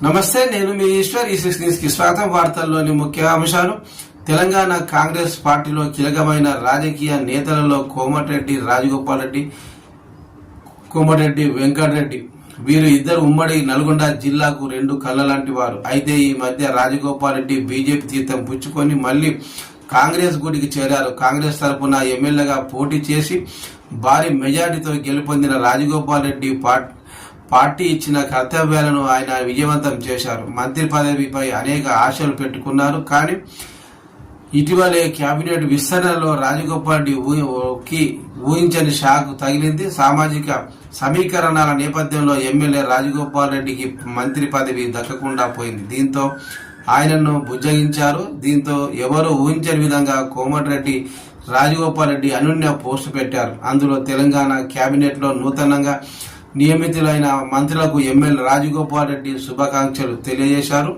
నమస్తే, నేను మీ ఈశ్వర్. ఈ6 న్యూస్ కి స్వాగతం. వార్తల్లోని ముఖ్య అంశాలు. తెలంగాణ కాంగ్రెస్ పార్టీలో కీలకమైన రాజకీయ నేతలలో కోమటిరెడ్డి రాజగోపాల్ రెడ్డి, కోమటిరెడ్డి వెంకటరెడ్డి వీరు ఇద్దరు ఉమ్మడి నల్గొండ జిల్లాకు రెండు కళ్ళ లాంటి వారు. అయితే ఈ మధ్య రాజగోపాల్ రెడ్డి బీజేపీ తీర్థం పుచ్చుకొని మళ్లీ కాంగ్రెస్ గుడికి చేరారు. కాంగ్రెస్ తరఫున ఎమ్మెల్యేగా పోటీ చేసి భారీ మెజార్టీతో గెలుపొందిన రాజగోపాల్ రెడ్డి పార్టీ ఇచ్చిన కర్తవ్యాలను ఆయన విజయవంతం చేశారు. మంత్రి పదవిపై అనేక ఆశలు పెట్టుకున్నారు. కానీ ఇటీవలే కేబినెట్ విస్తరణలో రాజగోపాల్ రెడ్డి ఊహించని షాక్ తగిలింది. సామాజిక సమీకరణాల నేపథ్యంలో ఎమ్మెల్యే రాజగోపాల్ రెడ్డికి మంత్రి పదవి దక్కకుండా పోయింది. దీంతో ఆయనను బుజ్జగించారు. దీంతో ఎవరూ ఊహించని విధంగా కోమటిరెడ్డి రాజగోపాల్ రెడ్డి అనూన్య పోస్టు పెట్టారు. అందులో తెలంగాణ కేబినెట్ లో నూతనంగా నియమితులైన మంత్రులకు ఎమ్మెల్యే రాజగోపాల్ రెడ్డి శుభాకాంక్షలు తెలియజేశారు.